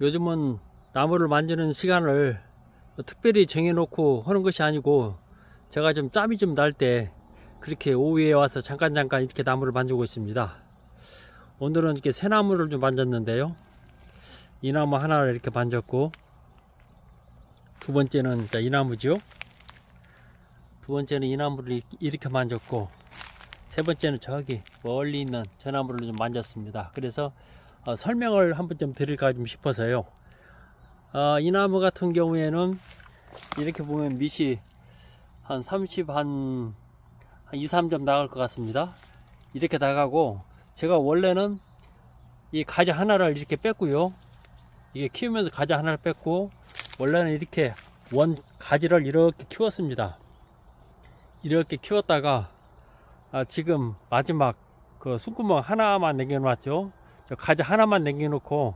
요즘은 나무를 만지는 시간을 특별히 정해놓고 하는 것이 아니고, 제가 좀 짬이 좀 날 때 그렇게 오후에 와서 잠깐 이렇게 나무를 만지고 있습니다. 오늘은 이렇게 새 나무를 좀 만졌는데요, 이 나무 하나를 이렇게 만졌고, 두 번째는 이 나무죠. 두 번째는 이 나무를 이렇게 만졌고, 세 번째는 저기 멀리 있는 저 나무를 좀 만졌습니다. 그래서 설명을 한번 좀 드릴까 좀 싶어서요. 이 나무 같은 경우에는 이렇게 보면 밑이 한 2, 3점 나갈 것 같습니다. 이렇게 나가고, 제가 원래는 이 가지 하나를 이렇게 뺐고요, 이게 키우면서 가지 하나를 뺐고, 원래는 이렇게 원 가지를 이렇게 키웠습니다. 이렇게 키웠다가 지금 마지막 그 숨구멍 하나만 남겨놨죠. 저 가지 하나만 남겨놓고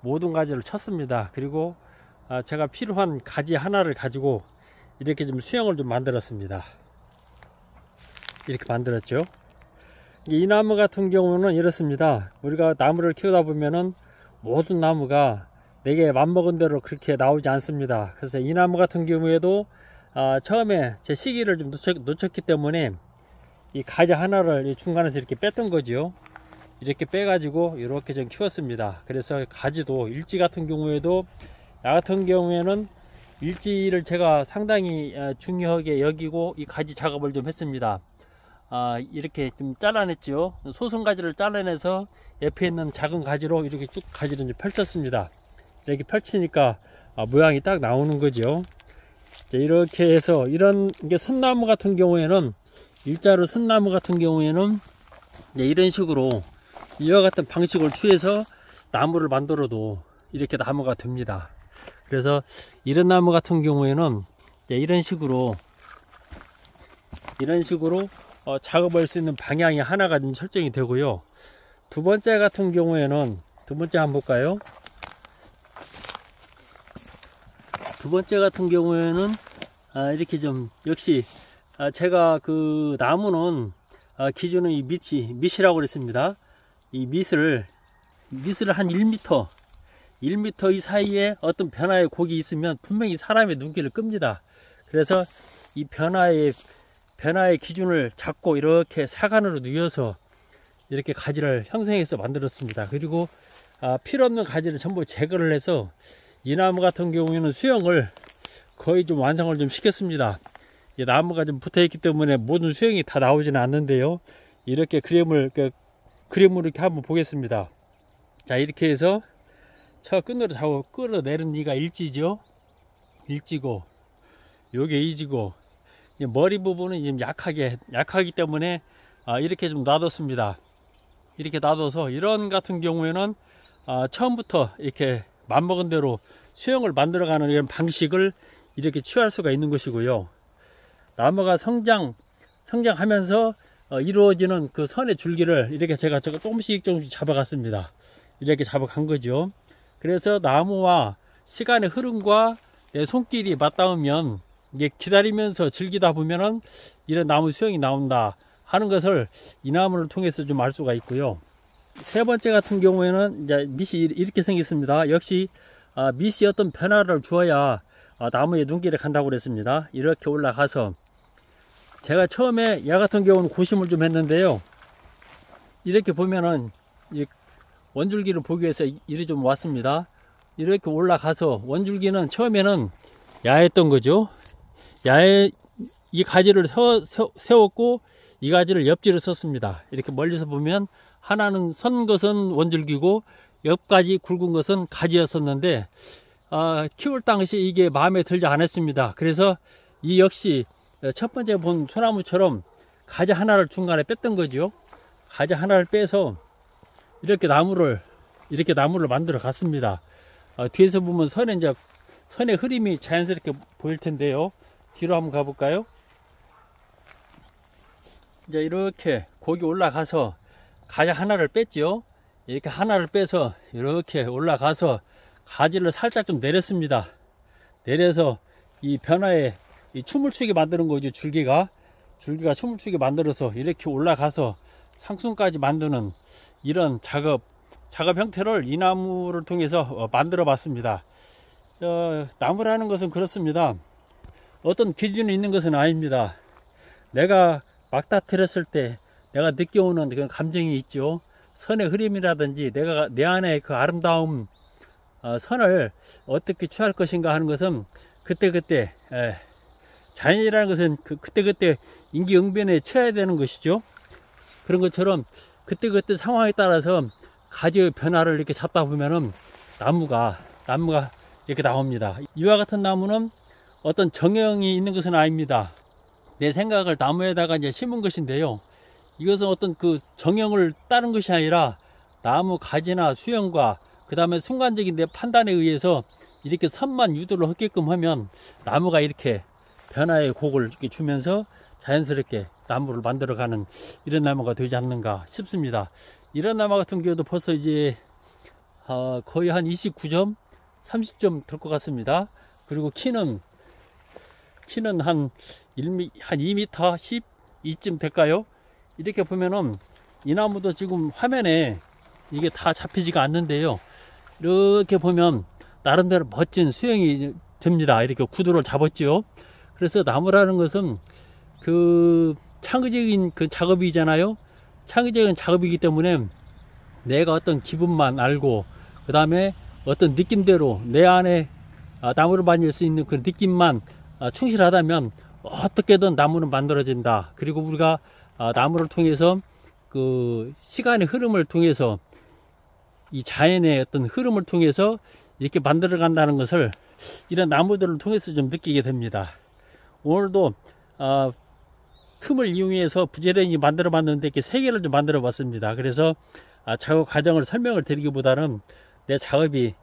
모든 가지를 쳤습니다. 그리고 제가 필요한 가지 하나를 가지고 이렇게 좀 수영을 좀 만들었습니다. 이렇게 만들었죠. 이 나무 같은 경우는 이렇습니다. 우리가 나무를 키우다 보면은 모든 나무가 내게 맘먹은 대로 그렇게 나오지 않습니다. 그래서 이 나무 같은 경우에도 처음에 제 시기를 좀 놓쳤기 때문에 이 가지 하나를 이 중간에서 이렇게 뺐던 거죠. 이렇게 빼가지고 이렇게 좀 키웠습니다. 그래서 가지도 일지 같은 경우에도, 나 같은 경우에는 일지를 제가 상당히 중요하게 여기고 이 가지 작업을 좀 했습니다. 이렇게 좀 잘라냈죠. 소순가지를 잘라내서 옆에 있는 작은 가지로 이렇게 쭉 가지를 좀 펼쳤습니다. 이렇게 펼치니까 모양이 딱 나오는 거죠. 이렇게 해서 이런 게 선나무 같은 경우에는, 일자로 선나무 같은 경우에는 이런 식으로 이와 같은 방식을 취해서 나무를 만들어도 이렇게 나무가 됩니다. 그래서 이런 나무 같은 경우에는 이런 식으로 작업할 수 있는 방향이 하나가 좀 설정이 되고요. 두 번째 같은 경우에는, 두 번째 한번 볼까요? 두 번째 같은 경우에는 이렇게 좀 역시 제가 그 나무는 기준은 이 밑이라고 그랬습니다. 이 밑을 한 1m 이 사이에 어떤 변화의 곡이 있으면 분명히 사람의 눈길을 끕니다. 그래서 이 변화의 기준을 잡고 이렇게 사간으로 누워서 이렇게 가지를 형성해서 만들었습니다. 그리고 필요없는 가지를 전부 제거를 해서 이 나무 같은 경우에는 수영을 거의 좀 완성을 좀 시켰습니다. 이 나무가 좀 붙어 있기 때문에 모든 수영이 다 나오지는 않는데요, 이렇게 그림으로 이렇게 한번 보겠습니다. 자, 이렇게 해서 저 끈으로 잡고 끌어내는 이가 일지죠. 일지고, 요게 이지고, 머리 부분은 지금 약하기 때문에 이렇게 좀 놔뒀습니다. 이렇게 놔둬서 이런 같은 경우에는 처음부터 이렇게 맘먹은 대로 수영을 만들어가는 이런 방식을 이렇게 취할 수가 있는 것이고요. 나무가 성장하면서 이루어지는 그 선의 줄기를 이렇게 제가 조금씩 잡아갔습니다. 이렇게 잡아간 거죠. 그래서 나무와 시간의 흐름과 내 손길이 맞닿으면, 이게 기다리면서 즐기다 보면은 이런 나무 수영이 나온다 하는 것을 이 나무를 통해서 좀 알 수가 있고요. 세 번째 같은 경우에는 이제 밑이 이렇게 생겼습니다. 역시 밑이 어떤 변화를 주어야 나무에 눈길이 간다고 그랬습니다. 이렇게 올라가서, 제가 처음에 야 같은 경우는 고심을 좀 했는데요, 이렇게 보면은 원줄기를 보기 위해서 이리 좀 왔습니다. 이렇게 올라가서, 원줄기는 처음에는 야했던 거죠. 야에 이 가지를 세웠고 이 가지를 옆지로 썼습니다. 이렇게 멀리서 보면 하나는 선 것은 원줄기고 옆가지 굵은 것은 가지였었는데, 키울 당시 이게 마음에 들지 않았습니다. 그래서 이 역시 첫 번째 본 소나무처럼 가지 하나를 중간에 뺐던 거죠. 가지 하나를 빼서 이렇게 나무를 만들어 갔습니다. 뒤에서 보면 선의 흐름이 자연스럽게 보일 텐데요. 뒤로 한번 가볼까요? 이제 이렇게 거기 올라가서 가지 하나를 뺐죠. 이렇게 하나를 빼서 이렇게 올라가서 가지를 살짝 좀 내렸습니다. 내려서 이 변화에 이 춤을 추게 만드는 거죠. 줄기가 춤을 추게 만들어서 이렇게 올라가서 상순까지 만드는 이런 작업 형태를 이 나무를 통해서 만들어 봤습니다. 나무라는 것은 그렇습니다. 어떤 기준이 있는 것은 아닙니다. 내가 막다트렸을 때 내가 느껴오는 그런 감정이 있죠. 선의 흐름이라든지 내가 내 안에 그 아름다움, 선을 어떻게 취할 것인가 하는 것은 그때그때, 자연이라는 것은 그때그때 임기응변에 처해야 되는 것이죠. 그런 것처럼 그때그때 상황에 따라서 가지의 변화를 이렇게 잡다 보면은 나무가 이렇게 나옵니다. 이와 같은 나무는 어떤 정형이 있는 것은 아닙니다. 내 생각을 나무에다가 이제 심은 것인데요. 이것은 어떤 그 정형을 따른 것이 아니라 나무 가지나 수영과 그 다음에 순간적인 내 판단에 의해서 이렇게 선만 유도를 하게끔 하면 나무가 이렇게 변화의 곡을 이렇게 주면서 자연스럽게 나무를 만들어가는 이런 나무가 되지 않는가 싶습니다. 이런 나무 같은 경우도 벌써 이제 거의 한 29점, 30점 될 것 같습니다. 그리고 키는 한 2m 12쯤 될까요? 이렇게 보면은 이 나무도 지금 화면에 이게 다 잡히지가 않는데요. 이렇게 보면 나름대로 멋진 수영이 됩니다. 이렇게 구도를 잡았죠. 그래서 나무라는 것은 그 창의적인 그 작업이잖아요. 창의적인 작업이기 때문에 내가 어떤 기분만 알고 그 다음에 어떤 느낌대로 내 안에 나무를 만들 수 있는 그 느낌만 충실하다면 어떻게든 나무는 만들어진다. 그리고 우리가 나무를 통해서 그 시간의 흐름을 통해서 이 자연의 어떤 흐름을 통해서 이렇게 만들어 간다는 것을 이런 나무들을 통해서 좀 느끼게 됩니다. 오늘도 틈을 이용해서 부지런히 만들어 봤는데 이렇게 3개를 좀 만들어 봤습니다. 그래서 작업 과정을 설명을 드리기보다는 내 작업을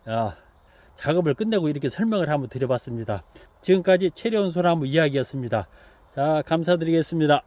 끝내고 이렇게 설명을 한번 드려봤습니다. 지금까지 체리온 소나무 이야기였습니다. 자, 감사드리겠습니다.